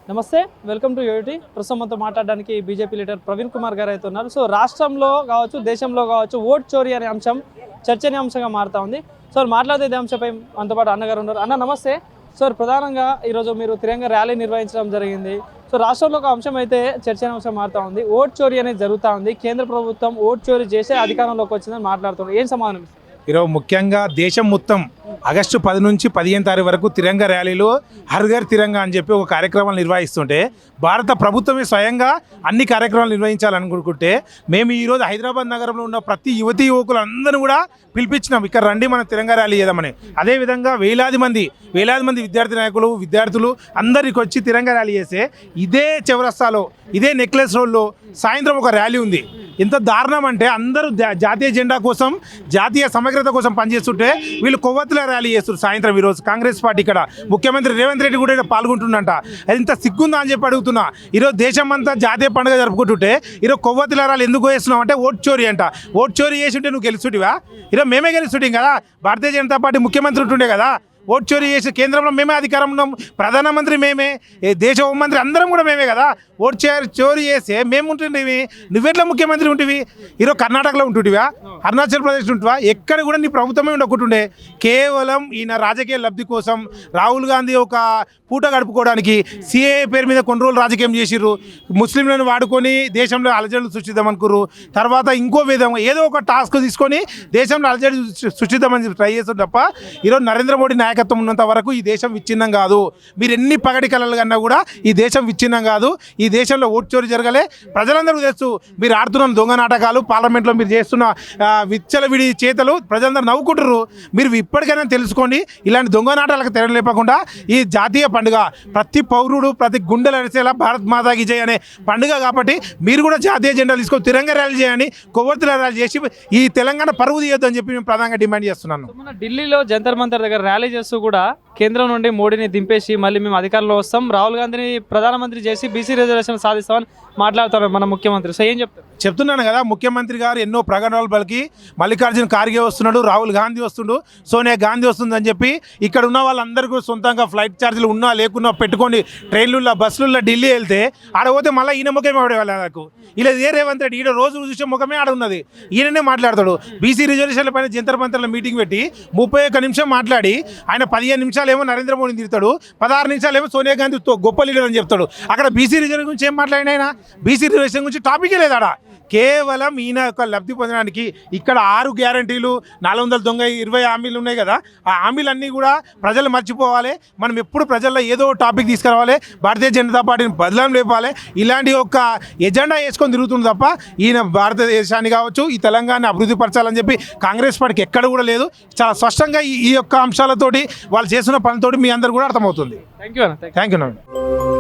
నమస్తే, welcome to UT. ప్రస్తుతం మనతో మాట్లాడడానికి బీజేపీ లీడర్ ప్రవీణ్ కుమార్ గారు అయితే ఉన్నారు. సో రాష్ట్రంలో కావచ్చు, దేశంలో కావచ్చు, ఓట్ చోరీ అనే అంశం చర్చనీయాంశంగా మారుతా ఉంది. సో మాట్లాడే ఇదే అంశంపై మనతో పాటు అన్నగారు ఉన్నారు. అన్న నమస్తే. సో ప్రధానంగా ఈరోజు మీరు తిరంగా ర్యాలీ నిర్వహించడం జరిగింది. సో రాష్ట్రంలో ఒక అంశం అయితే చర్చనీయాంశం మారుతా ఉంది. ఓట్ చోరీ అనేది జరుగుతూ ఉంది. కేంద్ర ప్రభుత్వం ఓట్ చోరీ చేసే అధికారంలోకి వచ్చిందని మాట్లాడుతున్నారు. ఏం సమాధానం? ఈరోజు ముఖ్యంగా దేశం మొత్తం ఆగస్టు 10 నుంచి 15 తారీఖు వరకు తిరంగా ర్యాలీలు హర్ ఘర్ తిరంగా అని చెప్పి ఒక కార్యక్రమాలు నిర్వహిస్తుంటే భారత ప్రభుత్వమే స్వయంగా అన్ని కార్యక్రమాలు నిర్వహించాలనుకుంటే మేము ఈరోజు హైదరాబాద్ నగరంలో ఉన్న ప్రతి యువతీ యువకులు అందరూ కూడా పిలిపించినాం, ఇక్కడ రండి మనం తిరంగా ర్యాలీ చేద్దామని. అదేవిధంగా వేలాది మంది విద్యార్థి నాయకులు విద్యార్థులు అందరికి వచ్చి తిరంగా ర్యాలీ చేస్తే ఇదే చౌరస్తాలో ఇదే నెక్లెస్ రోడ్లో సాయంత్రం ఒక ర్యాలీ ఉంది. ఎంత దారుణం అంటే అందరూ జాతీయ జెండా కోసం జాతీయ సమగ్రత కోసం పనిచేస్తుంటే వీళ్ళు కొవ్వొత్తుల ర్యాలీ చేస్తారు సాయంత్రం. ఈరోజు కాంగ్రెస్ పార్టీ ఇక్కడ ముఖ్యమంత్రి రేవంత్ రెడ్డి కూడా పాల్గొంటుండంట. అది ఇంత సిగ్గుందా అని చెప్పి అడుగుతున్నా. ఈరోజు దేశం అంతా జాతీయ పండుగ జరుపుకుంటుంటే ఈరోజు కొవ్వొత్తుల ర్యాలీ ఎందుకు చేస్తున్నావు అంటే ఓట్ చోరీ అంట. ఓట్ చోరీ చేసి ఉంటే నువ్వు గెలుచుటివా? ఈరోజు మేమే గెలుచుంటాం కదా, భారతీయ జనతా పార్టీ ముఖ్యమంత్రి ఉంటుండే కదా. ఓట్ చోరీ చేసి కేంద్రంలో మేమే అధికారం ఉన్నాం, ప్రధానమంత్రి మేమే, దేశ హోంమంత్రి అందరం కూడా మేమే కదా. ఓట్ చోరీ చేస్తే మేము ఉంటుండేవి, నువ్వెట్లా ముఖ్యమంత్రి ఉంటివి? ఈరోజు కర్ణాటకలో ఉంటుంటివా, అరుణాచల్ ప్రదేశ్ ఉంటువా, ఎక్కడ కూడా నీ ప్రభుత్వమే ఉండకుంటుండే. కేవలం ఈయన రాజకీయ లబ్ధి కోసం రాహుల్ గాంధీ ఒక పూట గడుపుకోవడానికి సిఏఏ పేరు మీద కొన్ని రోజులు రాజకీయం చేసిర్రు. ముస్లింలను వాడుకొని దేశంలో అలజడులు సృష్టిద్దామనుకుర్రు. తర్వాత ఇంకో విధంగా ఏదో ఒక టాస్క్ తీసుకొని దేశంలో అలజడి సృష్టిద్దామని ట్రై చేస్తారు తప్ప ఈరోజు నరేంద్ర మోడీ నాయకత్వం ఉన్నంత వరకు ఈ దేశం విచ్ఛిన్నం కాదు. మీరు ఎన్ని పగటి కలలు కన్నా కూడా ఈ దేశం విచ్ఛిన్నం కాదు. ఈ దేశంలో ఓటు చోరీ జరగలే. ప్రజలందరూ తెలుసు మీరు ఆడుతున్న దొంగ నాటకాలు, పార్లమెంట్లో మీరు చేస్తున్న విచ్చలవిడి చేతలు ప్రజలందరూ నవ్వుకుంటారు. మీరు ఇప్పటికైనా తెలుసుకోండి, ఇలాంటి దొంగ నాటాలకు తెరలేపకుండా ఈ జాతీయ పండుగ ప్రతి పౌరుడు ప్రతి గుండెలు అరిసేలా భారత్ మాతా కీ జై అనే పండుగ కాబట్టి మీరు కూడా జాతీయ జెండాలు తీసుకొని తిరంగా ర్యాలీ చేయండి, కొవ్వొత్తుల ర్యాలీ చేసి ఈ తెలంగాణ పరువు తీయొద్దని చెప్పి మేము ప్రధానంగా డిమాండ్ చేస్తున్నాను. ఢిల్లీలో జంతర్ మంతర్ దగ్గర ర్యాలీ చేస్తూ కూడా కేంద్రం నుండి మోడీని దింపేసి మళ్ళీ మేము అధికారంలో వస్తాం, రాహుల్ గాంధీని ప్రధానమంత్రి చేసి బీసీ రిజర్వేషన్ సాధిస్తామని మాట్లాడుతారు మన ముఖ్యమంత్రి. సో ఏం చెప్తున్నాను కదా, ముఖ్యమంత్రి గారు ఎన్నో ప్రకటనలు పలికి మల్లికార్జున ఖార్గే వస్తున్నాడు, రాహుల్ గాంధీ వస్తుండు, సోనియా గాంధీ వస్తుందని చెప్పి ఇక్కడ ఉన్న వాళ్ళందరికీ సొంతంగా ఫ్లైట్ ఛార్జీలు ఉన్నా లేకున్నా పెట్టుకొని ట్రైన్లలో బస్సులలో ఢిల్లీ వెళ్తే ఆడపోతే మళ్ళీ ఈయన ముఖమే వాళ్ళకు. ఇలా ఏ రేవంత్ రెడ్డి ఈడ రోజు చూసే ముఖమే ఆడ ఉన్నది, ఈయననే మాట్లాడతాడు. బీసీ రిజర్వేషన్ల పైన జంతర్ మంతర్ల మీటింగ్ పెట్టి 31 నిమిషం మాట్లాడి ఆయన 15 నిమిషాలు ఏమో నరేంద్ర మోడీని తిడతాడు, 16 నిమిషాలు ఏమో సోనియా గాంధీ గొప్ప లీడర్ అని చెప్తాడు. అక్కడ బీసీ రిజర్వేషన్ గురించి ఏం మాట్లాడిన ఆయన? బీసీ రిజర్వేషన్ గురించి టాపికే లేదు ఆడ. కేవలం ఈయన యొక్క లబ్ధి పొందడానికి ఇక్కడ 6 గ్యారంటీలు 420 హామీలు ఉన్నాయి కదా, ఆ హామీలన్నీ కూడా ప్రజలు మర్చిపోవాలి. మనం ఎప్పుడు ప్రజల్లో ఏదో టాపిక్ తీసుకురావాలి, భారతీయ జనతా పార్టీని బదలాం లేపాలి, ఇలాంటి ఒక ఎజెండా వేసుకొని తిరుగుతుంది తప్ప ఈయన భారతదేశాన్ని కావచ్చు ఈ తెలంగాణ అభివృద్ధి పరచాలని చెప్పి కాంగ్రెస్ పార్టీకి ఎక్కడ కూడా లేదు. చాలా స్పష్టంగా ఈ యొక్క అంశాలతోటి వాళ్ళు చేస్తున్న పనితోటి మీ అందరు కూడా అర్థమవుతుంది. Thank you.